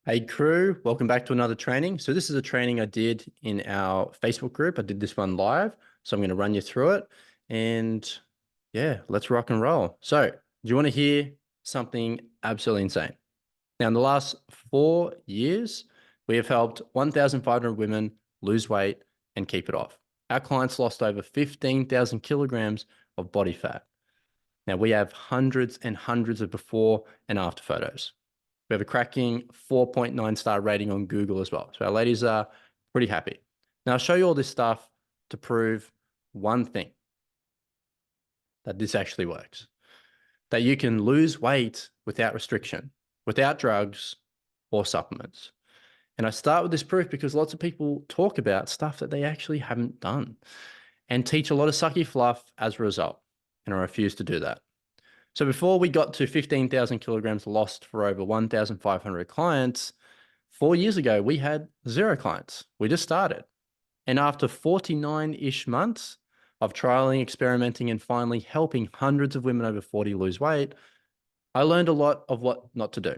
Hey crew, welcome back to another training. So this is a training I did in our Facebook group. I did this one live, so I'm going to run you through it. And yeah, let's rock and roll. So do you want to hear something absolutely insane? Now, in the last 4 years, we have helped 1,500 women lose weight and keep it off. Our clients lost over 15,000 kilograms of body fat. Now, we have hundreds and hundreds of before and after photos. We have a cracking 4.9-star rating on Google as well. So our ladies are pretty happy. Now I'll show you all this stuff to prove one thing, that this actually works, that you can lose weight without restriction, without drugs or supplements. And I start with this proof because lots of people talk about stuff that they actually haven't done and teach a lot of sucky fluff as a result. And I refuse to do that. So before we got to 15,000 kilograms lost for over 1,500 clients, 4 years ago, we had 0 clients. We just started. And after 49-ish months of trialing, experimenting, and finally helping hundreds of women over 40 lose weight, I learned a lot of what not to do.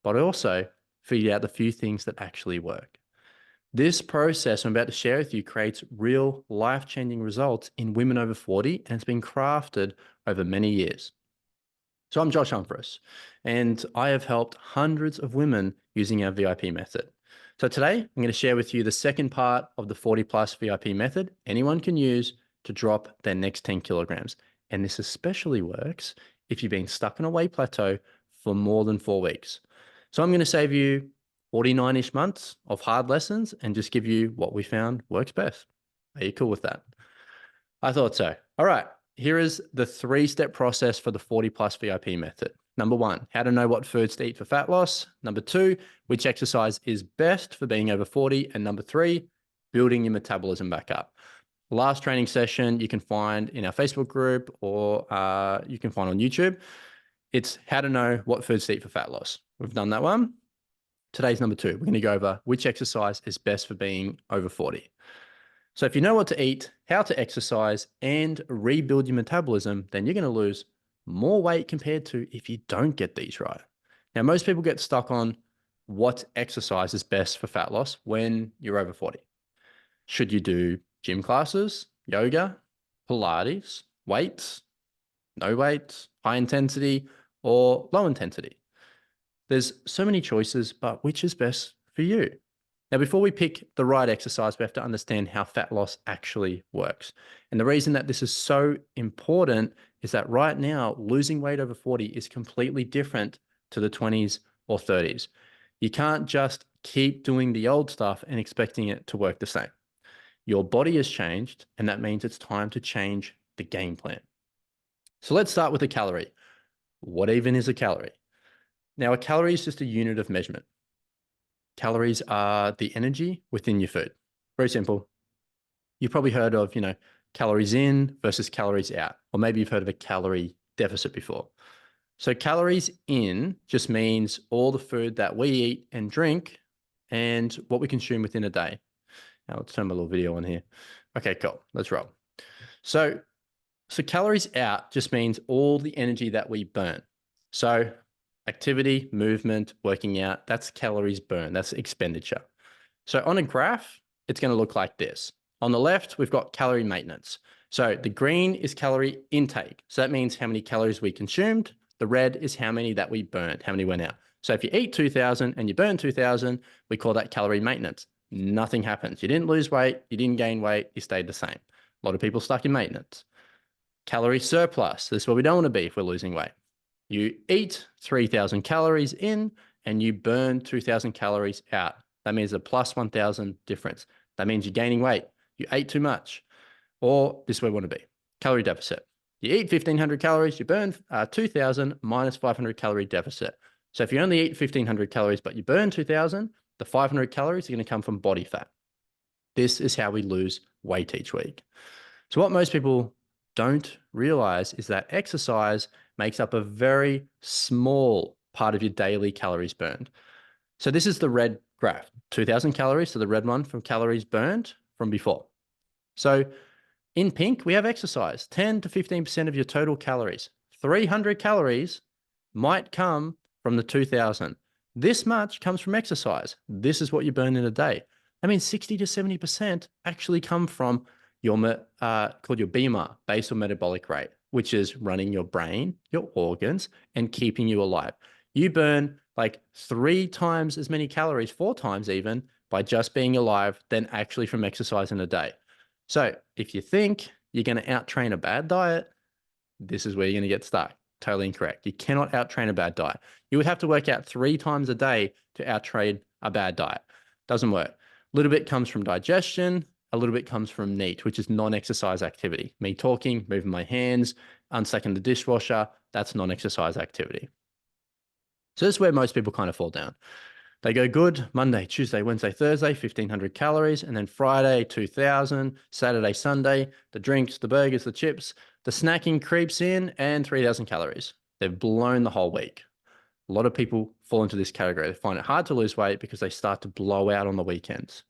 But I also figured out the few things that actually work. This process I'm about to share with you creates real life-changing results in women over 40, and it's been crafted over many years. So I'm Josh Humphries, and I have helped hundreds of women using our VIP method. So today I'm going to share with you the second part of the 40 plus VIP method anyone can use to drop their next 10 kilograms. And this especially works if you've been stuck on a weight plateau for more than 4 weeks. So I'm going to save you 49-ish months of hard lessons and just give you what we found works best. Are you cool with that? I thought so. All right. Here is the 3-step process for the 40 plus VIP method. Number 1, how to know what foods to eat for fat loss. Number 2, which exercise is best for being over 40. And number 3, building your metabolism back up. Last training session you can find in our Facebook group or you can find on YouTube. It's how to know what foods to eat for fat loss. We've done that one. Today's number 2. We're going to go over which exercise is best for being over 40. So if you know what to eat, how to exercise, and rebuild your metabolism, then you're going to lose more weight compared to if you don't get these right. Now, most people get stuck on what exercise is best for fat loss when you're over 40. Should you do gym classes, yoga, Pilates, weights, no weights, high intensity, or low intensity? There's so many choices, but which is best for you? Now, before we pick the right exercise, we have to understand how fat loss actually works. And the reason that this is so important is that right now, losing weight over 40 is completely different to the 20s or 30s. You can't just keep doing the old stuff and expecting it to work the same. Your body has changed, and that means it's time to change the game plan. So let's start with a calorie. What even is a calorie? Now, a calorie is just a unit of measurement. Calories are the energy within your food. Very simple. You've probably heard of, calories in versus calories out, or maybe you've heard of a calorie deficit before. So calories in just means all the food that we eat and drink and what we consume within a day. Now let's turn my little video on here. Okay, cool. Let's roll. So calories out just means all the energy that we burn. So activity, movement, working out, that's calories burned. That's expenditure. So on a graph, it's going to look like this. On the left, we've got calorie maintenance. So the green is calorie intake. So that means how many calories we consumed. The red is how many that we burned, how many went out. So if you eat 2,000 and you burn 2,000, we call that calorie maintenance. Nothing happens. You didn't lose weight. You didn't gain weight. You stayed the same. A lot of people stuck in maintenance. Calorie surplus. This is where we don't want to be if we're losing weight. You eat 3,000 calories in and you burn 2,000 calories out. That means a plus 1,000 difference. That means you're gaining weight. You ate too much. Or this is where we want to be. Calorie deficit. You eat 1,500 calories, you burn 2,000 minus 500 calorie deficit. So if you only eat 1,500 calories, but you burn 2,000, the 500 calories are going to come from body fat. This is how we lose weight each week. So what most people don't realize is that exercise makes up a very small part of your daily calories burned. So this is the red graph, 2,000 calories, so the red one from calories burned from before. So in pink, we have exercise, 10 to 15% of your total calories. 300 calories might come from the 2,000. This much comes from exercise. This is what you burn in a day. I mean, 60 to 70% actually come from your called your BMR, basal metabolic rate, which is running your brain, your organs, and keeping you alive. You burn like 3 times as many calories, 4 times even, by just being alive than actually from exercise in a day. So if you think you're going to out-train a bad diet, this is where you're going to get stuck. Totally incorrect. You cannot out-train a bad diet. You would have to work out 3 times a day to out-train a bad diet. Doesn't work. A little bit comes from digestion. A little bit comes from NEAT, which is non-exercise activity. Me talking, moving my hands, unstacking the dishwasher, that's non-exercise activity. So this is where most people kind of fall down. They go good Monday, Tuesday, Wednesday, Thursday, 1,500 calories, and then Friday, 2,000, Saturday, Sunday, the drinks, the burgers, the chips, the snacking creeps in, and 3,000 calories. They've blown the whole week. A lot of people fall into this category. They find it hard to lose weight because they start to blow out on the weekends.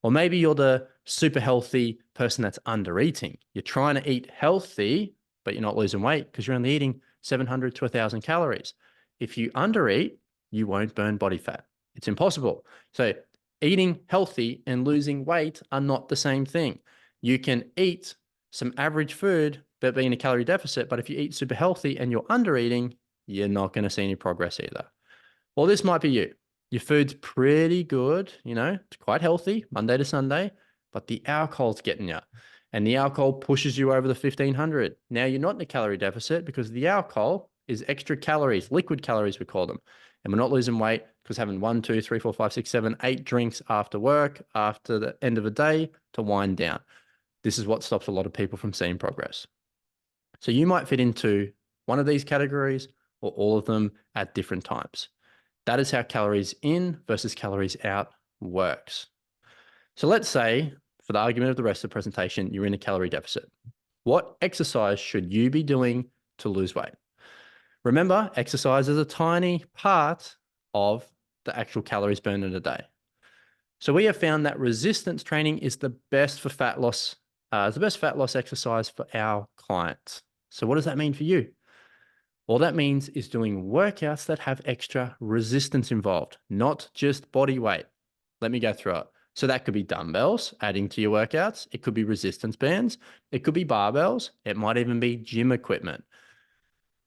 Or maybe you're the super healthy person that's under eating. You're trying to eat healthy, but you're not losing weight because you're only eating 700 to 1,000 calories. If you undereat, you won't burn body fat. It's impossible. So eating healthy and losing weight are not the same thing. You can eat some average food, but be in a calorie deficit. But if you eat super healthy and you're under eating, you're not going to see any progress either. Or this might be you. Your food's pretty good, you know, it's quite healthy, Monday to Sunday, but the alcohol's getting you. And the alcohol pushes you over the 1,500. Now you're not in a calorie deficit because the alcohol is extra calories, liquid calories we call them. And we're not losing weight because having 1, 2, 3, 4, 5, 6, 7, 8 drinks after work, after the end of the day to wind down. This is what stops a lot of people from seeing progress. So you might fit into one of these categories or all of them at different times. That is how calories in versus calories out works. So let's say, for the argument of the rest of the presentation, you're in a calorie deficit. What exercise should you be doing to lose weight? Remember, exercise is a tiny part of the actual calories burned in a day. So we have found that resistance training is the best for fat loss, the best fat loss exercise for our clients. So what does that mean for you? All that means is doing workouts that have extra resistance involved, not just body weight. Let me go through it. So that could be dumbbells, adding to your workouts. It could be resistance bands. It could be barbells. It might even be gym equipment.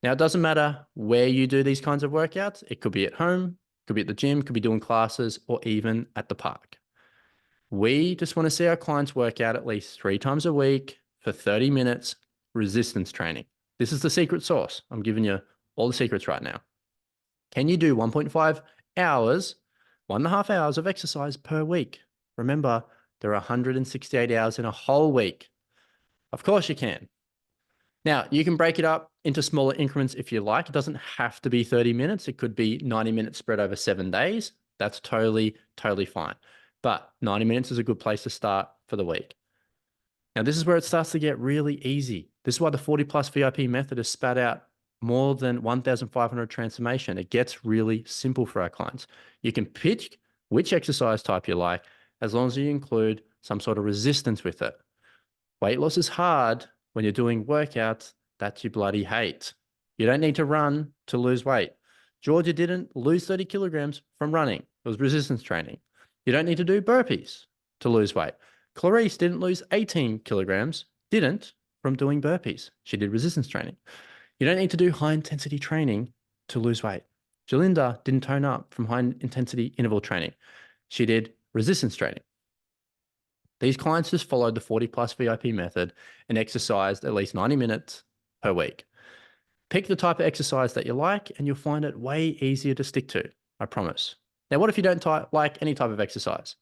Now, it doesn't matter where you do these kinds of workouts. It could be at home, could be at the gym, could be doing classes, or even at the park. We just want to see our clients work out at least 3 times a week for 30 minutes resistance training. This is the secret sauce. I'm giving you all the secrets right now. Can you do 1.5 hours, 1.5 hours of exercise per week? Remember, there are 168 hours in a whole week. Of course you can. Now, you can break it up into smaller increments if you like. It doesn't have to be 30 minutes. It could be 90 minutes spread over 7 days. That's totally fine. But 90 minutes is a good place to start for the week. Now, this is where it starts to get really easy. This is why the 40+ VIP method has spat out more than 1,500 transformation. It gets really simple for our clients. You can pick which exercise type you like as long as you include some sort of resistance with it. Weight loss is hard when you're doing workouts that you bloody hate. You don't need to run to lose weight. Georgia didn't lose 30 kilograms from running. It was resistance training. You don't need to do burpees to lose weight. Clarice didn't lose 18 kilograms, from doing burpees. She did resistance training. You don't need to do high intensity training to lose weight. Jalinda didn't tone up from high intensity interval training. She did resistance training. These clients just followed the 40+ VIP method and exercised at least 90 minutes per week. Pick the type of exercise that you like and you'll find it way easier to stick to, I promise. Now, what if you don't like any type of exercise?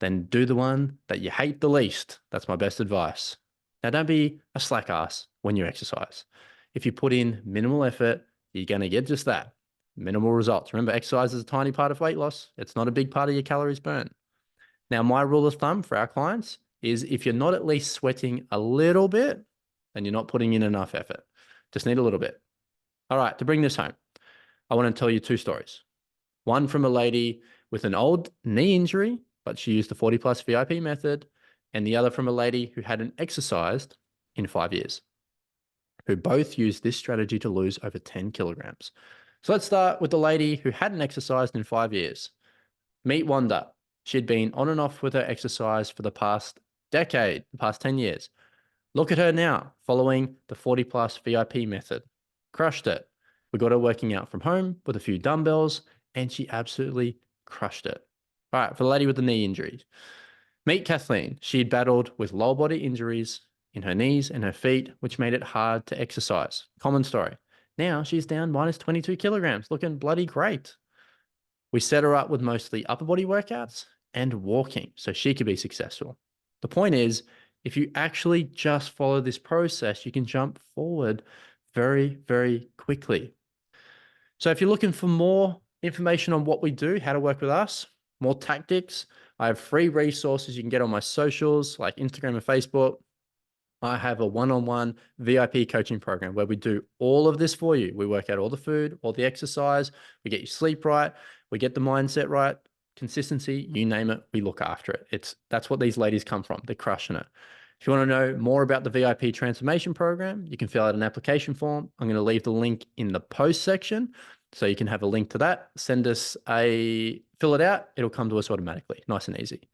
Then do the one that you hate the least. That's my best advice. Now, don't be a slack ass when you exercise. If you put in minimal effort, you're going to get just that, minimal results. Remember, exercise is a tiny part of weight loss. It's not a big part of your calories burned. Now, my rule of thumb for our clients is if you're not at least sweating a little bit, then you're not putting in enough effort. Just need a little bit. All right, to bring this home, I want to tell you 2 stories. One from a lady with an old knee injury, but she used the 40+ VIP method, and the other from a lady who hadn't exercised in 5 years, who both used this strategy to lose over 10 kilograms. So let's start with the lady who hadn't exercised in 5 years. Meet Wanda. She'd been on and off with her exercise for the past decade, the past 10 years. Look at her now, following the 40 plus VIP method. Crushed it. We got her working out from home with a few dumbbells, and she absolutely crushed it. All right, for the lady with the knee injuries. Meet Kathleen. She'd battled with lower body injuries in her knees and her feet, which made it hard to exercise. Common story. Now she's down minus 22 kilograms, looking bloody great. We set her up with mostly upper body workouts and walking so she could be successful. The point is, if you actually just follow this process, you can jump forward very, very quickly. So if you're looking for more information on what we do, how to work with us, more tactics, I have free resources you can get on my socials like Instagram and Facebook. I have a one-on-one VIP coaching program where we do all of this for you. We work out all the food, all the exercise, we get you sleep right, we get the mindset right, consistency, you name it, we look after it. That's what these ladies come from. They're crushing it. If you want to know more about the VIP transformation program, you can fill out an application form. I'm going to leave the link in the post section so you can have a link to that. Fill it out. It'll come to us automatically. Nice and easy.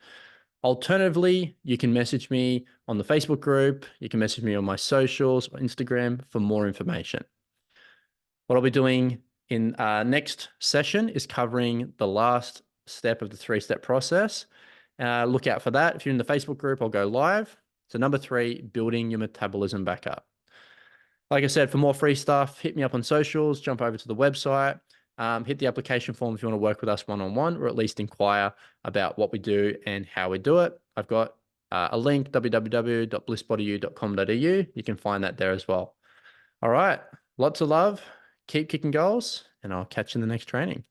Alternatively, you can message me on the Facebook group. You can message me on my socials or Instagram for more information. What I'll be doing in our next session is covering the last step of the 3-step process. Look out for that. If you're in the Facebook group, I'll go live. So number 3, building your metabolism back up. Like I said, for more free stuff, hit me up on socials, jump over to the website. Hit the application form if you want to work with us one-on-one, or at least inquire about what we do and how we do it. I've got a link, www.blissbodyu.com.au. You can find that there as well. All right. Lots of love. Keep kicking goals, and I'll catch you in the next training.